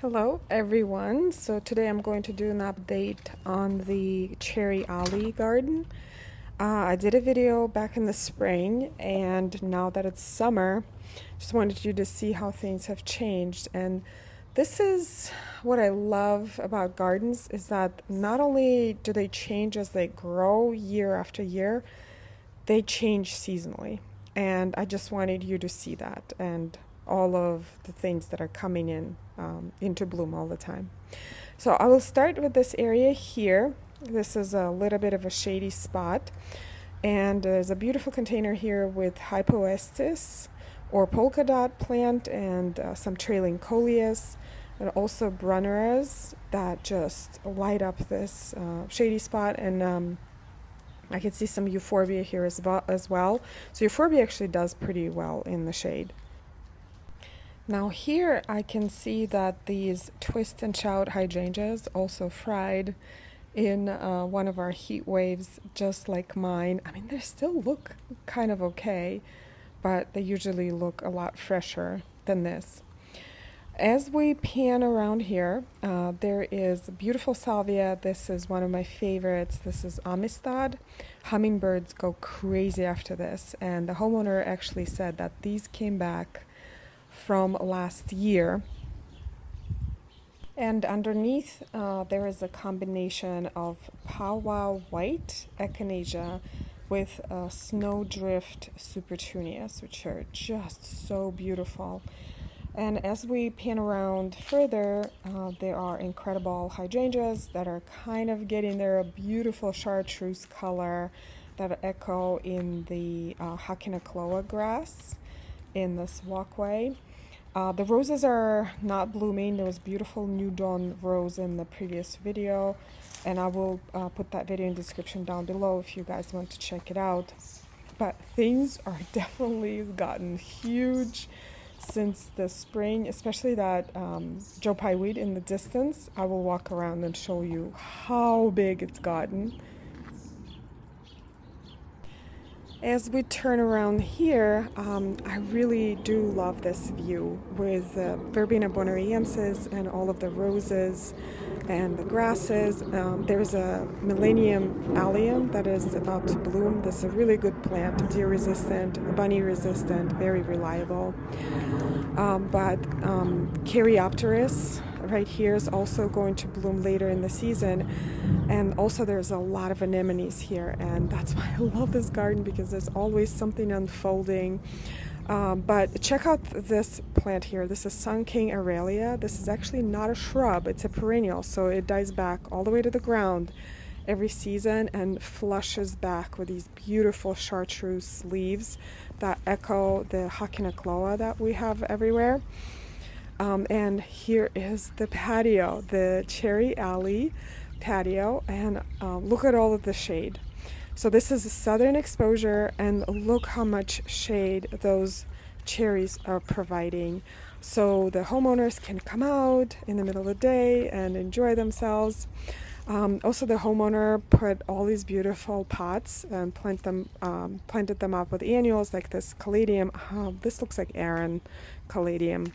Hello everyone. So today I'm going to do an update on the cherry alley garden. I did a video back in the spring, and now that it's summer, just wanted you to see how things have changed. And this is what I love about gardens, is that not only do they change as they grow year after year, they change seasonally. And I just wanted you to see that and all of the things that are coming in into bloom all the time. So I will start with this area here. This is a little bit of a shady spot, and there's a beautiful container here with hypoestis or polka dot plant and some trailing coleus, and also brunneras that just light up this shady spot. And I can see some euphorbia here as well. So euphorbia actually does pretty well in the shade. Now here I can see that these twist and shout hydrangeas also fried in one of our heat waves, just like mine. I mean, they still look kind of okay, but they usually look a lot fresher than this. As we pan around here, there is beautiful salvia. This is one of my favorites. This is Amistad. Hummingbirds go crazy after this, and the homeowner actually said that these came back from last year. And underneath there is a combination of powwow white echinacea with snowdrift supertunias, which are just so beautiful. And as we pan around further, there are incredible hydrangeas that are kind of getting their beautiful chartreuse color that echo in the Hakinakloa grass in this walkway. The roses are not blooming. There was beautiful New Dawn rose in the previous video, and I will put that video in the description down below if you guys want to check it out. But things are definitely gotten huge since the spring, especially that Joe Pye weed in the distance. I will walk around and show you how big it's gotten. As we turn around here, I really do love this view with Verbena bonariensis and all of the roses and the grasses. There's a Millennium Allium that is about to bloom. This is a really good plant, deer resistant, bunny resistant, very reliable. But Caryopteris right here is also going to bloom later in the season. And also there's a lot of anemones here, and that's why I love this garden, because there's always something unfolding. But check out this plant here. This is Sun King Aurelia. This is actually not a shrub, it's a perennial, so it dies back all the way to the ground every season and flushes back with these beautiful chartreuse leaves that echo the Hakinakloa that we have everywhere. And here is the patio, the cherry alley patio, and look at all of the shade. So this is a southern exposure, and look how much shade those cherries are providing. So the homeowners can come out in the middle of the day and enjoy themselves. Also, the homeowner put all these beautiful pots and planted them up with annuals like this caladium. This looks like Aran caladium.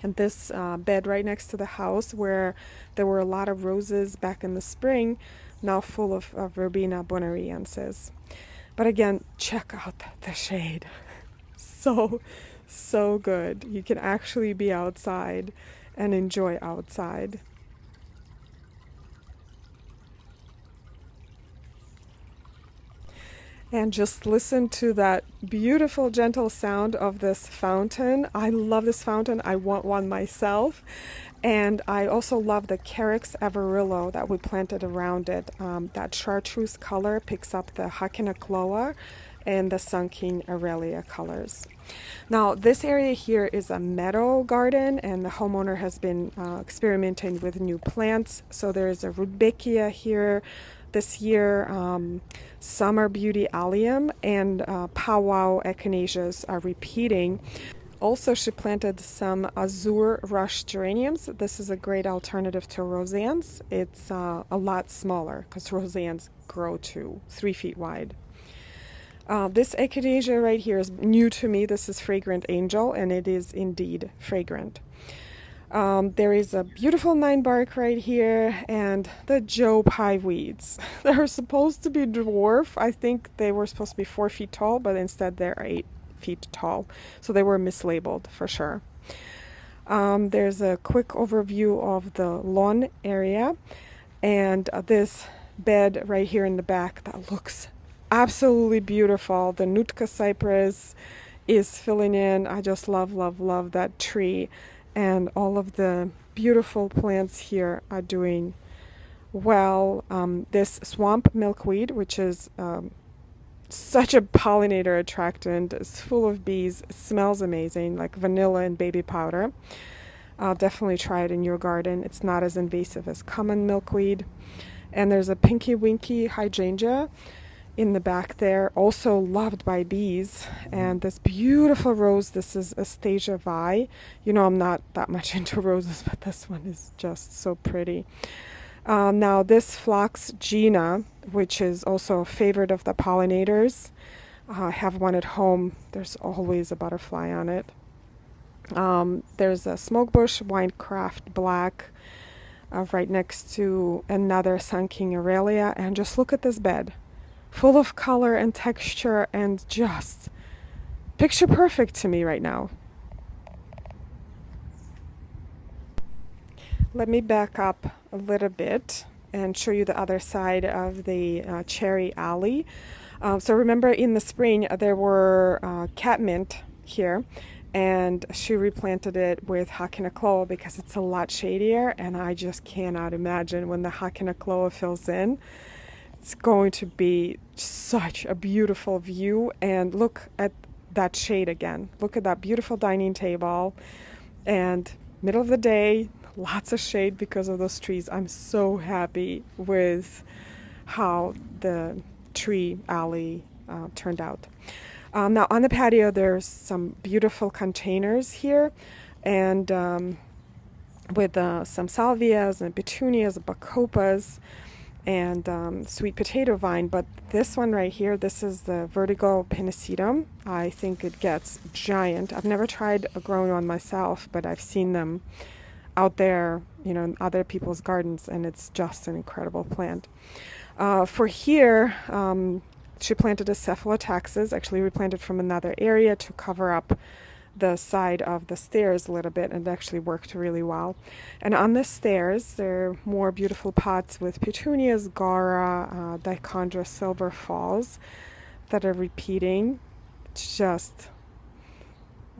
And this bed right next to the house, where there were a lot of roses back in the spring, now full of Verbena bonariensis. But again, check out the shade. So good. You can actually be outside and enjoy outside. And just listen to that beautiful, gentle sound of this fountain. I love this fountain. I want one myself. And I also love the Carex Avarillo that we planted around it. That chartreuse color picks up the Hakinakloa and the Sun King Aurelia colors. Now, this area here is a meadow garden, and the homeowner has been experimenting with new plants. So there's a Rudbeckia here this year, Summer Beauty Allium, and Powwow Echinaceas are repeating. Also, she planted some Azure Rush geraniums. This is a great alternative to roseannes. It's a lot smaller because roseannes grow to 3 feet wide. This echinacea right here is new to me. This is Fragrant Angel, and it is indeed fragrant. There is a beautiful 9 bark right here, and the Joe Pye weeds. They're supposed to be dwarf. I think they were supposed to be 4 feet tall, but instead they're 8 feet tall. So they were mislabeled for sure. There's a quick overview of the lawn area, and this bed right here in the back that looks absolutely beautiful. The Nootka cypress is filling in. I just love, love, love that tree, and all of the beautiful plants here are doing well. This swamp milkweed, which is such a pollinator attractant, is full of bees, smells amazing, like vanilla and baby powder. I'll definitely try it in your garden. It's not as invasive as common milkweed. And there's a pinky winky hydrangea in the back there, also loved by bees. And this beautiful rose, this is Astasia Vi. You know, I'm not that much into roses, but this one is just so pretty. Now this phlox Gina, which is also a favorite of the pollinators, I have one at home. There's always a butterfly on it. There's a smokebush Winecraft Black right next to another Sun King Aurelia, and just look at this bed, full of color and texture, and just picture perfect to me right now. Let me back up a little bit and show you the other side of the cherry alley. So remember in the spring there were catmint here, and she replanted it with Hakinakloa because it's a lot shadier, and I just cannot imagine when the Hakinakloa fills in. It's going to be such a beautiful view. And look at that shade again. Look at that beautiful dining table, and middle of the day, lots of shade because of those trees. I'm so happy with how the tree alley turned out. Now on the patio, there's some beautiful containers here, and with some salvias and petunias, bacopas, and sweet potato vine. But this one right here, this is the Vertigo Pinnacetum. I think it gets giant. I've never tried growing one myself, but I've seen them out there, you know, in other people's gardens, and it's just an incredible plant. For here, she planted a Cephalotaxis, actually replanted from another area to cover up the side of the stairs a little bit, and it actually worked really well. And on the stairs, there are more beautiful pots with petunias, Gara, Dichondra Silver Falls that are repeating. It's just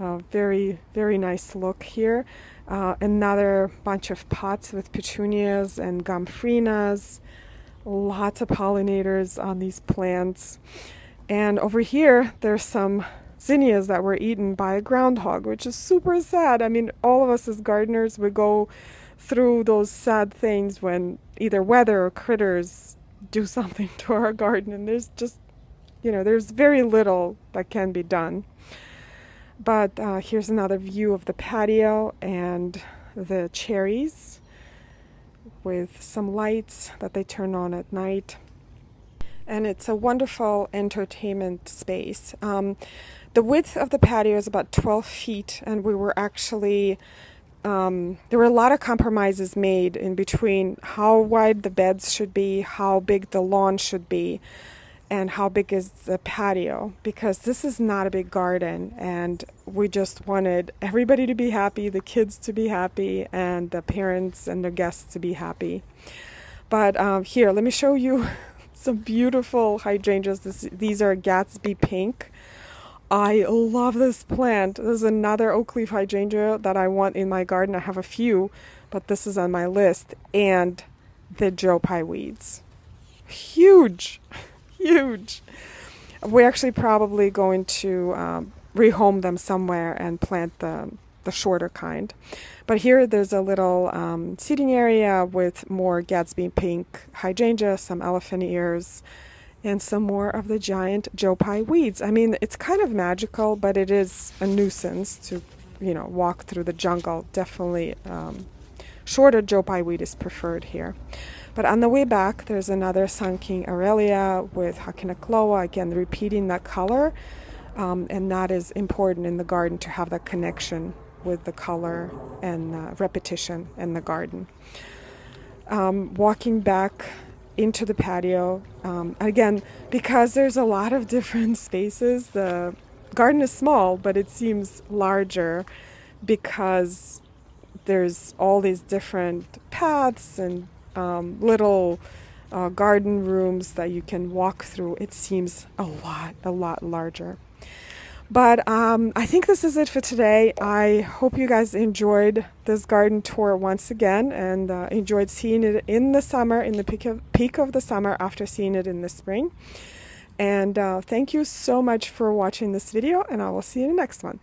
a very, very nice look here. Another bunch of pots with petunias and gomphrenias. Lots of pollinators on these plants. And over here, there's some zinnias that were eaten by a groundhog, which is super sad. I mean, all of us as gardeners, we go through those sad things when either weather or critters do something to our garden, and there's just, you know, there's very little that can be done. But here's another view of the patio and the cherries with some lights that they turn on at night. And it's a wonderful entertainment space. The width of the patio is about 12 feet, and we were actually, there were a lot of compromises made in between how wide the beds should be, how big the lawn should be, and how big is the patio, because this is not a big garden, and we just wanted everybody to be happy, the kids to be happy, and the parents and their guests to be happy. But here, let me show you some beautiful hydrangeas. These are Gatsby Pink. I love this plant. There's another oak leaf hydrangea that I want in my garden. I have a few, but this is on my list. And the Joe Pye weeds. Huge, huge. We're actually probably going to rehome them somewhere and plant the shorter kind. But here there's a little seating area with more Gatsby Pink hydrangea, some elephant ears, and some more of the giant Joe Pye weeds. I mean, it's kind of magical, but it is a nuisance to, you know, walk through the jungle. Definitely shorter Joe Pye weed is preferred here. But on the way back, there's another Sun King Aurelia with Hakinakloa, again, repeating that color. And that is important in the garden to have that connection with the color and repetition in the garden. Walking back into the patio, again, because there's a lot of different spaces, the garden is small, but it seems larger because there's all these different paths and little garden rooms that you can walk through. It seems a lot larger. But I think this is it for today. I hope you guys enjoyed this garden tour once again and enjoyed seeing it in the summer, in the peak of the summer after seeing it in the spring. And thank you so much for watching this video, and I will see you in the next one.